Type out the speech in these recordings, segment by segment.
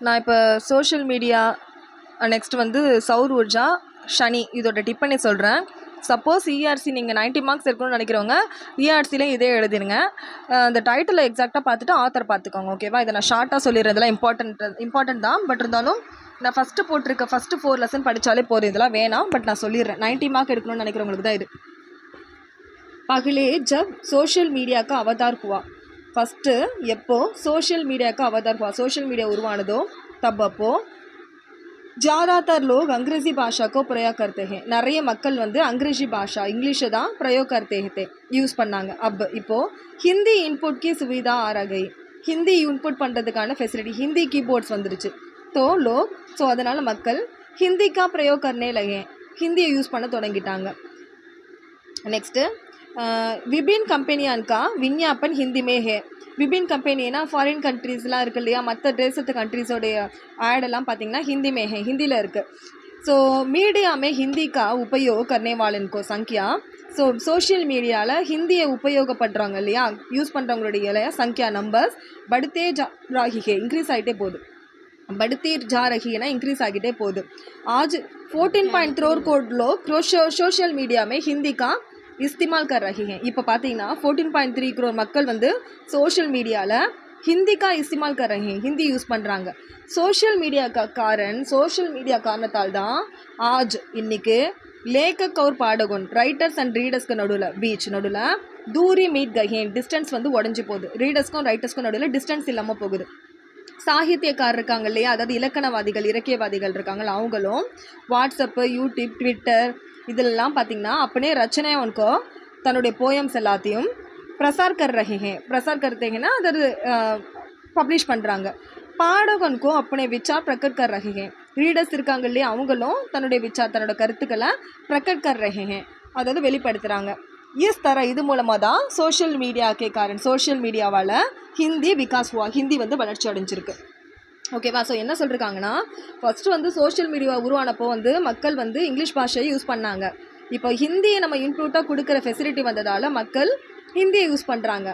நான் இப்போ social media next வந்து சௌர் ஊர்ஜா சனி இதோட டிப்பனி சொல்கிறேன். சப்போஸ் இஆர்சி நீங்கள் 90 மார்க்ஸ் இருக்கணும்னு நினைக்கிறவங்க இஆர்சிலையும் இதே எழுதிடுங்க. அந்த டைட்டில் எக்ஸாக்டாக பார்த்துட்டு ஆத்தர் பார்த்துக்கோங்க. ஓகேவா? இதை நான் ஷார்ட்டாக சொல்லிடுறேன். இதெல்லாம் இம்பார்ட்டன்ட் தான். பட் இருந்தாலும் நான் ஃபஸ்ட்டு போட்டிருக்க ஃபஸ்ட்டு 4 லெசன் படித்தாலே போதும். இதெல்லாம் வேணாம், பட் நான் சொல்லிடுறேன். 90 மார்க் எடுக்கணும்னு நினைக்கிறவங்களுக்கு தான் இது. பகலே ஜப் சோஷியல் மீடியா का अवतार हुआ. ஃபஸ்ட்டு எப்போ சோஷியல் மீடியாவுக்கு அவதார் हुआ, சோஷியல் மீடியா உருவானதோ தப் அப்போ ज़्यादातर लोग अंग्रेज़ी भाषा को प्रयोग करते हैं. நிறைய மக்கள் வந்து अंग्रेजी भाषा इंग्लिशை தான் प्रयोग करते थे, யூஸ் பண்ணாங்க. இப்போது ஹிந்தி இன்புட் की सुविधा आ गई. ஹிந்தி இன்புட் பண்ணுறதுக்கான ஃபெசிலிட்டி, ஹிந்தி கீபோர்ட்ஸ் வந்துருச்சு. ஸோ அதனால் மக்கள் ஹிந்திக்கா प्रयोग करने लगे, ஹிந்தியை யூஸ் பண்ண தொடங்கிட்டாங்க. नेक्स्ट विभिन्न कंपनियों का विज्ञापन हिंदी में है. विभिन्न कंपनीना ஃபாரின் கண்ட்ரீஸ்லாம் இருக்குது இல்லையா, மற்ற தேசத்து கண்ட்ரீஸோடைய ஆடெல்லாம் பார்த்திங்கன்னா हिंदी में है, हिंदीயில் இருக்குது. ஸோ மீடியா में हिंदी का उपयोग करने वालों को संख्या, ஸோ சோஷியல் மீடியாவில் ஹிந்தியை உபயோகப்படுறவங்க இல்லையா, யூஸ் பண்ணுறவங்களுடைய சங்க்யா நம்பர்ஸ் बढ़ते जा रही है, इंक्रीज़ ஆகிட்டே போகுது. बढ़ती जा रही है ना, इंक्रीज़ ஆகிட்டே போகுது. आज 14.3 करोड़ लोग सोशल मीडिया में हिंदी का इस्तेमाल कर रही हैं. இப்போ பார்த்தீங்கன்னா 14.3 करोड़ மக்கள் வந்து சோஷியல் மீடியாவில் हिंदी का इस्तेमाल कर रहे हैं, हिंदी यूज़ பண்ணுறாங்க. சோஷியல் மீடியா சோஷியல் மீடியா காரணத்தால் தான் ஆஜ் இன்னைக்கு லேக்கக் और பாடகன் ரைட்டர்ஸ் அண்ட் ரீடர்ஸ்க்கு நடுவில் தூரி மீட் கஹேன், டிஸ்டன்ஸ் வந்து உடஞ்சி போகுது. ரீடர்ஸ்க்கும் ரைட்டர்ஸ்க்கும் நடுவில் டிஸ்டன்ஸ் இல்லாமல் போகுது. சாகித்யக்காரர் இருக்காங்க இல்லையா, அதாவது இலக்கணவாதிகள் இலக்கியவாதிகள் இருக்காங்களா, அவங்களும் வாட்ஸ்அப்பு யூடியூப் ட்விட்டர் இதெல்லாம் பார்த்திங்கன்னா अपने रचनाएं उनको தன்னுடைய போயம்ஸ் எல்லாத்தையும் प्रसार कर रहे हैं. प्रसार करते हैं ना, अदर பப்ளிஷ் பண்ணுறாங்க. பாடகனுக்கோ अपने विचार प्रकट कर रहे हैं. ரீடர்ஸ் இருக்காங்க இல்லையா, அவங்களும் தன்னுடைய விச்சார் தன்னோட கருத்துக்களை प्रकट कर रहे हैं, அதாவது வெளிப்படுத்துகிறாங்க. இஸ் தர இது மூலமாக தான் சோஷியல் மீடியாக்கே காரணம், சோஷியல் மீடியாவால் ஹிந்தி விகாஸ் हुआ, ஹிந்தி வந்து வளர்ச்சி அடைஞ்சிருக்கு. ஓகேவா? ஸோ என்ன சொல்லியிருக்காங்கன்னா, ஃபஸ்ட்டு வந்து சோஷியல் மீடியா உருவானப்போ வந்து மக்கள் வந்து இங்கிலீஷ் பாஷையை யூஸ் பண்ணாங்க. இப்போ ஹிந்தியை நம்ம இன்க்ளூட்டாக கொடுக்குற ஃபெசிலிட்டி வந்ததால் மக்கள் ஹிந்தியை யூஸ் பண்ணுறாங்க.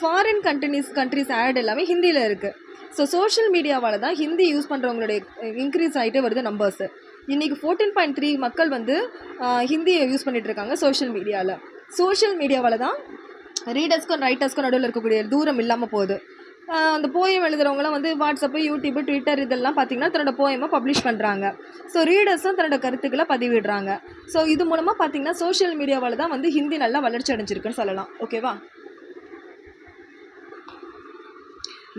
ஃபாரின் கண்ட்ரிஸ் ஆட் எல்லாமே ஹிந்தியில் இருக்குது. ஸோ சோஷியல் மீடியாவால் தான் ஹிந்தி யூஸ் பண்ணுறவங்களுடைய இன்க்ரீஸ் ஆகிட்டே வருது நம்பர்ஸு. இன்றைக்கி 14.3 மக்கள் வந்து ஹிந்தியை யூஸ் பண்ணிகிட்டு இருக்காங்க சோஷியல் மீடியாவில். சோஷியல் மீடியாவால் தான் ரீடர்ஸ்க்கும் ரைட்டர்ஸ்க்கும் நடுவில் இருக்கக்கூடிய தூரம் இல்லாமல் போகுது. அந்த போயம் எழுதுகிறவங்களாம் வந்து வாட்ஸ்அப்பு யூடியூப்பு ட்விட்டர் இதெல்லாம் பார்த்திங்கன்னா தன்னோட போயமை பப்ளிஷ் பண்ணுறாங்க. ஸோ ரீடர்ஸும் தன்னோட கருத்துக்களை பதிவிடுறாங்க. ஸோ இது மூலமாக பார்த்திங்கன்னா சோஷியல் மீடியாவால் தான் வந்து ஹிந்தி நல்லா வளர்ச்சி அடைஞ்சிருக்குன்னு சொல்லலாம். ஓகேவா?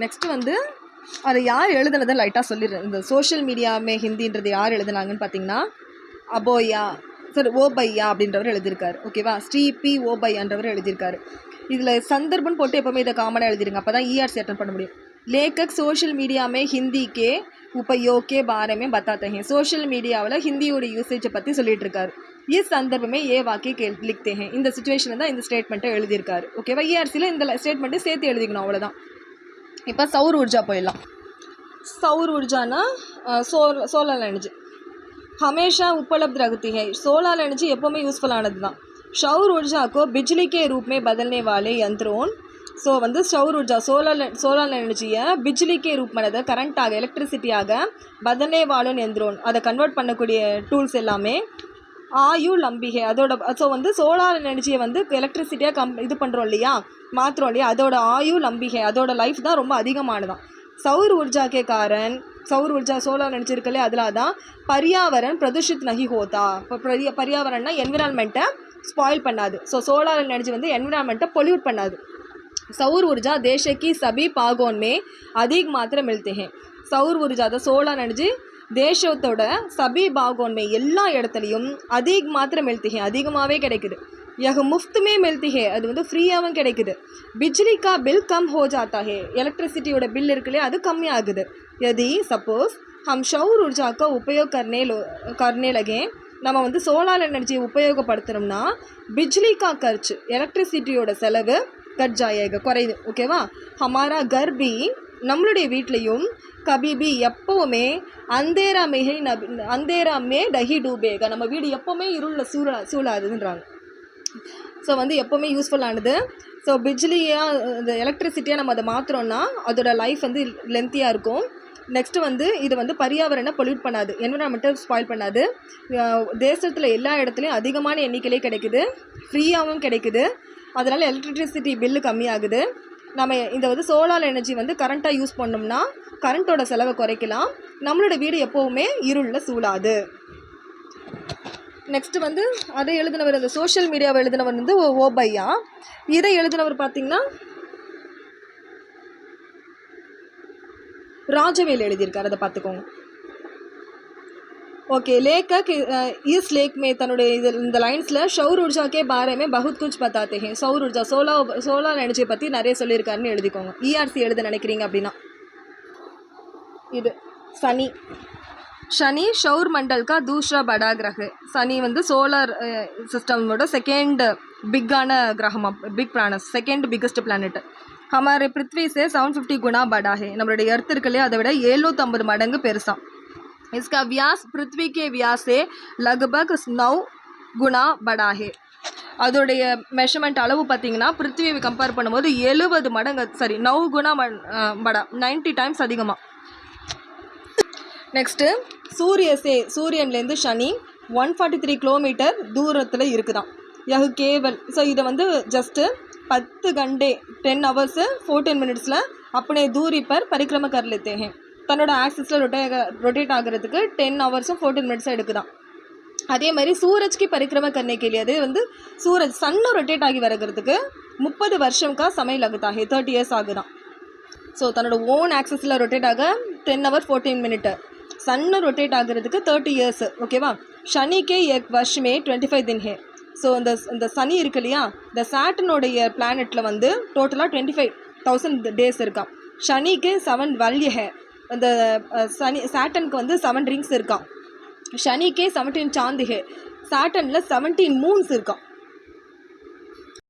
நெக்ஸ்ட்டு வந்து அதை யார் எழுதுனதை லைட்டாக சொல்லிடுறேன். இந்த சோஷியல் மீடியாமே ஹிந்தின்றது யார் எழுதுனாங்கன்னு பார்த்திங்கன்னா ஓபையா அப்படின்றவர் எழுதியிருக்காரு. ஓகேவா? ஸ்ரீ பி ஓபையான்றவர் எழுதியிருக்காரு. இதில் சந்தர்ப்பம் போட்டு எப்போவுமே இதை காமனாக எழுதிருங்க, அப்போ தான் இஆர்சி அட்டன் பண்ண முடியும். லேக்கக் சோஷியல் மீடியாமே ஹிந்தி கே உபயோக் கே பாரமே பத்தாते हैं. சோஷியல் மீடியாவில் ஹிந்தியோட யூசேஜை பற்றி சொல்லிட்டு இருக்காரு. இஸ் சந்தர்ப்பமே ஏ வாக்கிய லிக்தே हैं, இந்த சுச்சுவேஷனில் தான் இந்த ஸ்டேட்மெண்ட்டை எழுதியிருக்காரு. ஓகேவா? இஆர்சியில் இந்த ஸ்டேட்மெண்ட்டை சேர்த்து எழுதிக்கணும், அவ்வளோதான். இப்போ சௌர் ஊர்ஜா போயிடலாம். சௌர் ஊர்ஜானா சோலார் எனர்ஜி हमेशा उपलब्ध रहती है. सोलर एनर्जी எப்போவுமே யூஸ்ஃபுல்லானது தான். सौर ऊर्जा को बिजली के रूप में बदलने वाले यंत्रों, ஸோ வந்து சௌர் ஊர்ஜா சோலார் எனர்ஜியை பிஜ்லி கே ரூப் பண்ணதை கரண்ட்டாக எலக்ட்ரிசிட்டியாக பதனே வாழும் எந்திரோன், அதை கன்வெர்ட் பண்ணக்கூடிய டூல்ஸ் எல்லாமே ஆயு லம்பிகை அதோட. ஸோ வந்து சோலார் எனர்ஜியை வந்து எலக்ட்ரிசிட்டியாக இது பண்ணுறோம் இல்லையா, மாற்றுறோம் இல்லையா, அதோட ஆயு லம்பிகை அதோட லைஃப் தான் ரொம்ப அதிகமானதான். சௌர் ஊர்ஜா கே காரன், சௌர் ஊர்ஜா சோலார் எனர்ஜி இருக்குல்லையே, அதில் தான் பர்யாவரன் பிரதுஷித் நகி ஹோதா. இப்போ பர்யாவரன்னா என்விரான்மெண்ட்டை ஸ்பாயில் பண்ணாது. ஸோ சோலார் எனர்ஜி வந்து என்விரான்மெண்ட்டை பொல்யூட் பண்ணாது. सौर ऊर्जा देश की सभी भागों में अधिक मात्रा मिलते हैं. सौर ऊर्जा द सोलर एनर्जी தேசத்தோட சபி பாகோன் மே எல்லா இடத்துலையும் அதிக மாத்திரம் மில்த்தி ஹே, அதிகமாகவே கிடைக்குது. யக முஃப்துமே மில்த்தி ஹே, அது வந்து ஃப்ரீயாகவும் கிடைக்குது. பிஜ்லி கா பில் கம் ஹோ ஜாத்தா ஹே, எலக்ட்ரிசிட்டியோட பில் இருக்குல்லையே அது கம்மியாகுது. यदि சப்போஸ் हम सौर ऊर्जा का उपयोग करने लगे, நம்ம வந்து சோலார் எனர்ஜியை உபயோகப்படுத்துகிறோம்னா பிஜ்லி கா கர்ச் எலக்ட்ரிசிட்டியோட செலவு கட் ஜாயேக குறையுது. ஓகேவா? ஹமாரா கர் பி, நம்மளுடைய வீட்லேயும் கபிபி எப்போவுமே அந்தேராமே டஹி டூபேக, நம்ம வீடு எப்போவுமே இருளில் சூழாதுன்றாங்க. ஸோ வந்து எப்போவுமே யூஸ்ஃபுல்லானது. ஸோ பிஜ்லியாக இந்த எலக்ட்ரிசிட்டியாக நம்ம அதை மாற்றுறோன்னா அதோட லைஃப் வந்து லென்த்தியாக இருக்கும். நெக்ஸ்ட்டு வந்து இது வந்து பர்யாவரணை பொல்யூட் பண்ணாது, என்விரான்மெண்ட்டை ஸ்பாயில் பண்ணாது. தேசத்தில் எல்லா இடத்துலையும் அதிகமான எண்ணிக்கையிலே கிடைக்குது, ஃப்ரீயாகவும் கிடைக்குது. அதனால் எலக்ட்ரிசிட்டி பில்லு கம்மியாகுது. நம்ம இந்த வந்து சோலார் எனர்ஜி வந்து கரண்ட்டாக யூஸ் பண்ணோம்னா கரண்ட்டோட செலவை குறைக்கலாம். நம்மளோட வீடு எப்போவுமே இருளில் சூழாது. நெக்ஸ்ட்டு வந்து அதை எழுதினவர், அந்த சோஷியல் மீடியாவை எழுதினவர் வந்து ஓபையா. இதை எழுதினவர் பார்த்திங்கன்னா ராஜவேல் எழுதியிருக்கார், அதை பார்த்துக்கோங்க. ओके लेखक इस लेख में तन्नुடைய இந்த லைன்ஸில் சௌர் ஊர்ஜா கே பாரே में बहुत कुछ बताते हैं. சௌர் ஊர்ஜா சோலார் எனர்ஜியை பற்றி நிறைய சொல்லியிருக்காருன்னு எழுதிக்கோங்க. இஆர்சி எழுத நினைக்கிறீங்க அப்படின்னா. இது சனி. शनि सौर मंडल का दूसरा बड़ा ग्रह है. शनि வந்து சோலார் சிஸ்டமோட செகண்ட் பிக்கான கிரகமா, big planet, second biggest planet. हमारे पृथ्वी से 750 गुना बड़ा है. நம்மளுடைய எர்த் இருக்குல்லையே அதை விட 750 மடங்கு பெருசாம். इसका व्यास पृथ्वी के व्यास से लगभग 9 गुना बड़ा है. அதோடைய மெஷர்மெண்ட் அளவு பார்த்திங்கன்னா பிருத்திவியை கம்பேர் பண்ணும்போது 70 மடங்கு, சரி 9 குணா படா, 90 டைம்ஸ் அதிகமாக. நெக்ஸ்ட்டு சூரியன்லேருந்து சனி 143 கிலோமீட்டர் தூரத்தில் இருக்குதான். யஹ் கேவல். ஸோ இதை வந்து ஜஸ்ட்டு 10 घंटे 10 hours 14 minutes अपने दूरी पर परिक्रमा कर लेते हैं. தன்னோட ஆக்சிஸில் ரொட்டேட் ஆகிறதுக்கு 10 hours 14 minutes எடுக்குதான். அதே மாதிரி சூரஜ்க்கு பரிக்கிரம करने के लिए, அது வந்து சூரஜ் சன்னும் ரொட்டேட் ஆகி வரகிறதுக்கு 30 வருஷம் का समय लगता है, 30 years ஆகுதான். ஸோ தன்னோட ஓன் ஆக்சிஸில் ரொட்டேட் ஆக 10 hours 14 minutes, சன்னு ரொட்டேட் ஆகிறதுக்கு 30 years. ஓகேவா. சனிக்கே எக் வருஷமே 25 दिन है. ஸோ இந்த சனி இருக்கு இல்லையா, இந்த சாட்டனுடைய பிளானெட்டில் வந்து டோட்டலாக 25,000 days இருக்கான். சனிக்கு 7 வல்ய है. அந்த சனி சாட்டனுக்கு வந்து 7 rings இருக்கான். சனிக்கே 17 சாந்தி है. சாட்டனில் 17 moons இருக்கான்.